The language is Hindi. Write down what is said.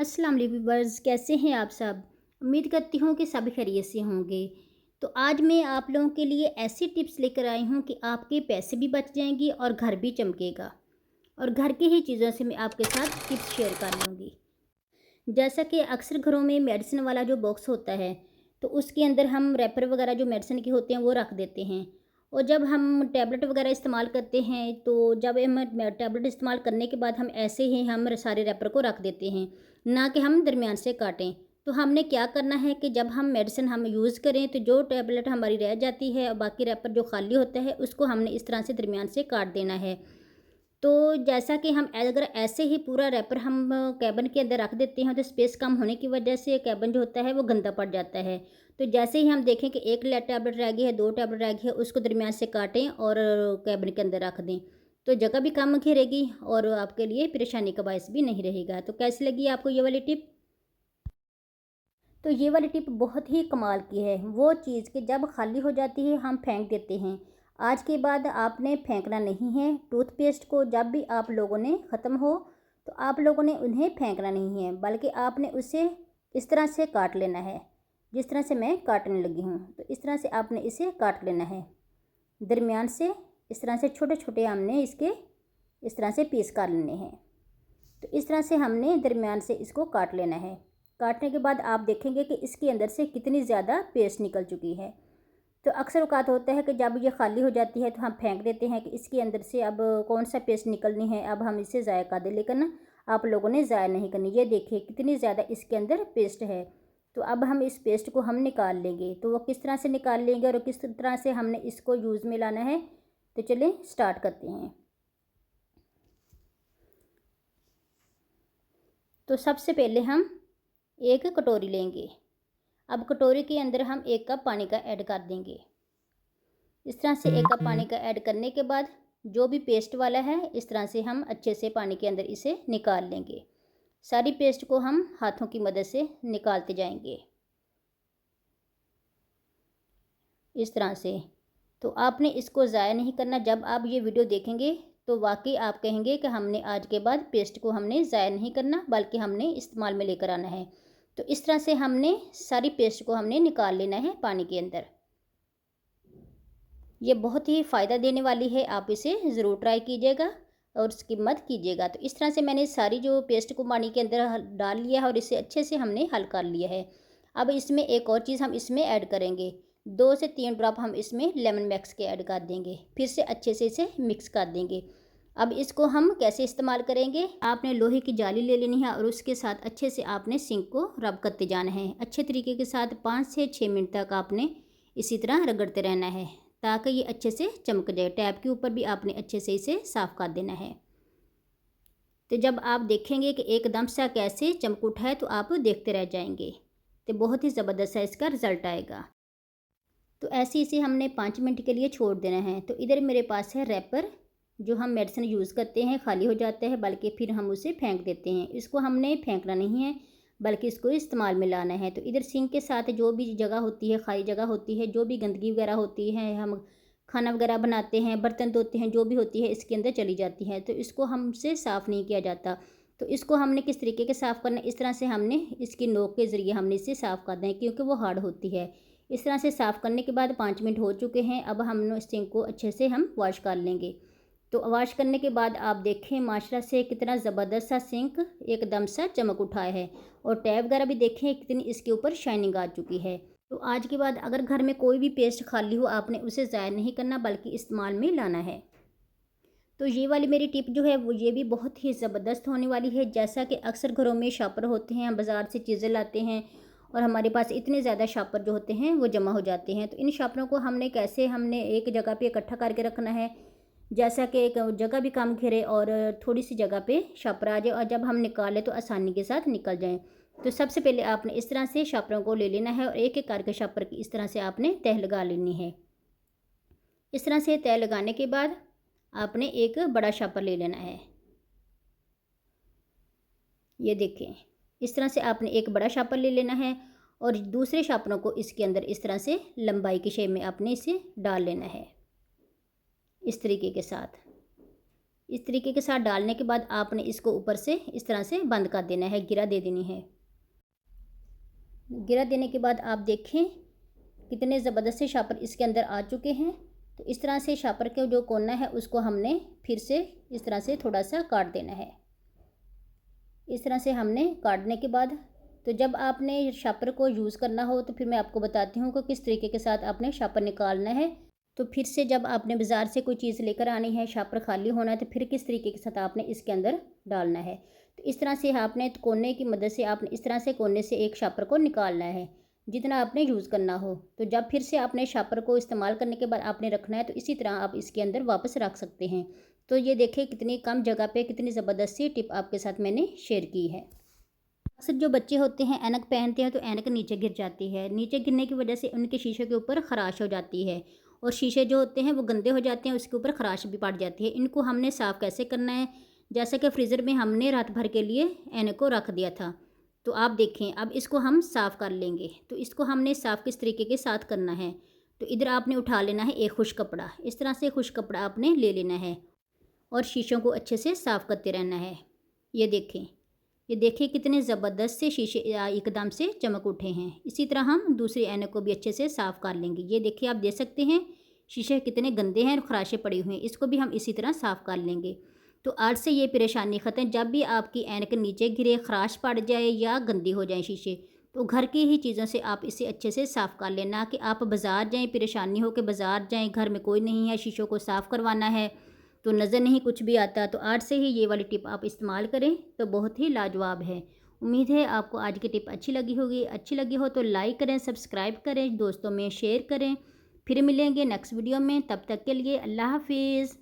अस्सलाम वालेकुम व्यूअर्स, कैसे हैं आप सब। उम्मीद करती हूँ कि सब खैरियत से होंगे। तो आज मैं आप लोगों के लिए ऐसी टिप्स लेकर आई हूँ कि आपके पैसे भी बच जाएंगी और घर भी चमकेगा। और घर की ही चीज़ों से मैं आपके साथ टिप्स शेयर कर लूँगी। जैसा कि अक्सर घरों में मेडिसिन वाला जो बॉक्स होता है, तो उसके अंदर हम रैपर वगैरह जो मेडिसिन के होते हैं वो रख देते हैं। और जब हम टैबलेट वगैरह इस्तेमाल करते हैं, तो जब हम टैबलेट इस्तेमाल करने के बाद हम ऐसे ही हम सारे रैपर को रख देते हैं, ना कि हम दरमियान से काटें। तो हमने क्या करना है कि जब हम मेडिसिन हम यूज़ करें, तो जो टैबलेट हमारी रह जाती है और बाकी रैपर जो खाली होता है, उसको हमने इस तरह से दरमियान से काट देना है। तो जैसा कि हम अगर ऐसे ही पूरा रैपर हम कैबिन के अंदर रख देते हैं, तो स्पेस कम होने की वजह से कैबिन जो होता है वो गंदा पड़ जाता है। तो जैसे ही हम देखें कि एक टैबलेट रह गई है, 2 टैबलेट रह गई है, उसको दरमियान से काटें और कैबिन के अंदर रख दें। तो जगह भी कम घेरेगी और आपके लिए परेशानी का बायस भी नहीं रहेगा। तो कैसी लगी आपको ये वाली टिप? तो ये वाली टिप बहुत ही कमाल की है। वो चीज़ कि जब खाली हो जाती है हम फेंक देते हैं। आज के बाद आपने फेंकना नहीं है। टूथपेस्ट को जब भी आप लोगों ने ख़त्म हो, तो आप लोगों ने उन्हें फेंकना नहीं है, बल्कि आपने उसे इस तरह से काट लेना है, जिस तरह से मैं काटने लगी हूँ। तो इस तरह से आपने इसे काट लेना है दरमियान से। इस तरह से छोटे छोटे हमने इसके इस तरह से पीस कर लेने हैं। तो इस तरह से हमने दरमियान से इसको काट लेना है। काटने के बाद आप देखेंगे कि इसके अंदर से कितनी ज़्यादा पेस्ट निकल चुकी है। तो अक्सर औक़ात होता है कि जब ये खाली हो जाती है तो हम फेंक देते हैं कि इसके अंदर से अब कौन सा पेस्ट निकलनी है, अब हम इसे ज़ाया कर दें। लेकिन ना, आप लोगों ने ज़ाया नहीं करनी। ये देखिए कितनी ज़्यादा इसके अंदर पेस्ट है। तो अब हम इस पेस्ट को हम निकाल लेंगे। तो वो किस तरह से निकाल लेंगे और किस तरह से हमने इसको यूज़ में लाना है, तो चलिए स्टार्ट करते हैं। तो सबसे पहले हम एक कटोरी लेंगे। अब कटोरी के अंदर हम 1 कप पानी का ऐड कर देंगे। इस तरह से 1 कप पानी का ऐड करने के बाद जो भी पेस्ट वाला है, इस तरह से हम अच्छे से पानी के अंदर इसे निकाल लेंगे। सारी पेस्ट को हम हाथों की मदद से निकालते जाएंगे इस तरह से। तो आपने इसको ज़ाया नहीं करना। जब आप ये वीडियो देखेंगे तो वाकई आप कहेंगे कि हमने आज के बाद पेस्ट को हमने ज़ाया नहीं करना, बल्कि हमने इस्तेमाल में लेकर आना है। तो इस तरह से हमने सारी पेस्ट को हमने निकाल लेना है पानी के अंदर। ये बहुत ही फ़ायदा देने वाली है, आप इसे ज़रूर ट्राई कीजिएगा और स्किप मत कीजिएगा। तो इस तरह से मैंने सारी जो पेस्ट को पानी के अंदर डाल लिया है और इसे अच्छे से हमने हल कर लिया है। अब इसमें एक और चीज़ हम इसमें ऐड करेंगे। 2 से 3 ड्रॉप हम इसमें लेमन मैक्स के ऐड कर देंगे। फिर से अच्छे से इसे मिक्स कर देंगे। अब इसको हम कैसे इस्तेमाल करेंगे, आपने लोहे की जाली ले लेनी है और उसके साथ अच्छे से आपने सिंक को रब करते जाना है। अच्छे तरीके के साथ 5 से 6 मिनट तक आपने इसी तरह रगड़ते रहना है, ताकि ये अच्छे से चमक जाए। टैप के ऊपर भी आपने अच्छे से इसे साफ़ कर देना है। तो जब आप देखेंगे कि एकदम से कैसे चमक उठा है, तो आप देखते रह जाएंगे। तो बहुत ही ज़बरदस्त सा इसका रिज़ल्ट आएगा। तो ऐसे इसे हमने 5 मिनट के लिए छोड़ देना है। तो इधर मेरे पास है रैपर, जो हम मेडिसिन यूज़ करते हैं, खाली हो जाता है, बल्कि फिर हम उसे फेंक देते हैं। इसको हमने फेंकना नहीं है, बल्कि इसको इस्तेमाल में लाना है। तो इधर सिंक के साथ जो भी जगह होती है, खाली जगह होती है, जो भी गंदगी वगैरह होती है, हम खाना वगैरह बनाते हैं, बर्तन धोते हैं, जो भी होती है इसके अंदर चली जाती है। तो इसको हमसे साफ़ नहीं किया जाता। तो इसको हमने किस तरीके के साफ़ करना है, इस तरह से हमने इसकी नोक के ज़रिए हमने इसे साफ़ करना है, क्योंकि वो हार्ड होती है। इस तरह से साफ़ करने के बाद 5 मिनट हो चुके हैं। अब हम सिंक को अच्छे से हम वॉश कर लेंगे। तो वॉश करने के बाद आप देखें माशाल्लाह से कितना ज़बरदस्त सा सिंक एकदम सा चमक उठा है। और टैप वगैरह भी देखें कितनी इसके ऊपर शाइनिंग आ चुकी है। तो आज के बाद अगर घर में कोई भी पेस्ट खाली हो, आपने उसे ज़ाया नहीं करना, बल्कि इस्तेमाल में लाना है। तो ये वाली मेरी टिप जो है वो ये भी बहुत ही ज़बरदस्त होने वाली है। जैसा कि अक्सर घरों में शॉपर होते हैं, हम बाज़ार से चीज़ें लाते हैं और हमारे पास इतने ज़्यादा शॉपर जो होते हैं वो जमा हो जाते हैं। तो इन शॉपरों को हमने एक जगह पे इकट्ठा करके रखना है, जैसा कि एक जगह भी कम घेरे और थोड़ी सी जगह पे शॉपर आ जाए, और जब हम निकालें तो आसानी के साथ निकल जाएँ। तो सबसे पहले आपने इस तरह से शॉपरों को ले लेना है और एक एक करके शॉपर की इस तरह से आपने तह लगा लेनी है। इस तरह से तह लगाने के बाद आपने एक बड़ा शॉपर ले लेना है। ये देखें, इस तरह से आपने एक बड़ा शॉपर ले लेना है और दूसरे शॉपरों को इसके अंदर इस तरह से लंबाई की शेप में आपने इसे डाल लेना है, इस तरीके के साथ। इस तरीके के साथ डालने के बाद आपने इसको ऊपर से इस तरह से बंद कर देना है, गिरा दे देनी है। गिरा देने के बाद आप देखें कितने ज़बरदस्त से शापर इसके अंदर आ चुके हैं। तो इस तरह से शापर के जो कोना है उसको हमने फिर से इस तरह से थोड़ा सा काट देना है। इस तरह से हमने काटने के बाद तो जब आपने शापर को यूज़ करना हो तो फिर मैं आपको बताती हूँ कि किस तरीके के साथ आपने शापर निकालना है। तो फिर से जब आपने बाज़ार से कोई चीज़ लेकर आनी है, शापर खाली होना है, तो फिर किस तरीके के साथ आपने इसके अंदर डालना है। तो इस तरह से आपने कोने की मदद से आपने इस तरह से कोने से एक शापर को निकालना है जितना आपने यूज़ करना हो। तो जब फिर से आपने शापर को इस्तेमाल करने के बाद आपने रखना है तो इसी तरह आप इसके अंदर वापस रख सकते हैं। तो ये देखिए कितनी कम जगह पे कितनी ज़बरदस्त सी टिप आपके साथ मैंने शेयर की है। अक्सर जो बच्चे होते हैं ऐनक पहनते हैं तो ऐनक नीचे गिर जाती है। नीचे गिरने की वजह से उनके शीशे के ऊपर ख़राश हो जाती है और शीशे जो होते हैं वो गंदे हो जाते हैं, उसके ऊपर ख़राश भी पड़ जाती है। इनको हमने साफ़ कैसे करना है, जैसा कि फ्रीज़र में हमने रात भर के लिए ऐनक को रख दिया था। तो आप देखें अब इसको हम साफ़ कर लेंगे। तो इसको हमने साफ़ किस तरीके के साथ करना है, तो इधर आपने उठा लेना है एक खुश कपड़ा, इस तरह से खुश कपड़ा आपने ले लेना है और शीशों को अच्छे से साफ़ करते रहना है। ये देखिए कितने ज़बरदस्त से शीशे एकदम से चमक उठे हैं। इसी तरह हम दूसरी ऐनक को भी अच्छे से साफ़ कर लेंगे। ये देखिए आप देख सकते हैं शीशे कितने गंदे हैं और ख़राशें पड़ी हुई हैं, इसको भी हम इसी तरह साफ़ कर लेंगे। तो आज से ये परेशानी ख़त्म। जब भी आपकी ऐनक नीचे गिरे, ख़राश पड़ जाए या गंदी हो जाए शीशे, तो घर की ही चीज़ों से आप इसे अच्छे से साफ़ कर लेना कि आप बाज़ार जाएँ, परेशानी हो कि बाज़ार जाएँ, घर में कोई नहीं है, शीशों को साफ़ करवाना है तो नज़र नहीं कुछ भी आता। तो आज से ही ये वाली टिप आप इस्तेमाल करें तो बहुत ही लाजवाब है। उम्मीद है आपको आज की टिप अच्छी लगी होगी। अच्छी लगी हो तो लाइक करें, सब्सक्राइब करें, दोस्तों में शेयर करें। फिर मिलेंगे नेक्स्ट वीडियो में, तब तक के लिए अल्लाह हाफिज़।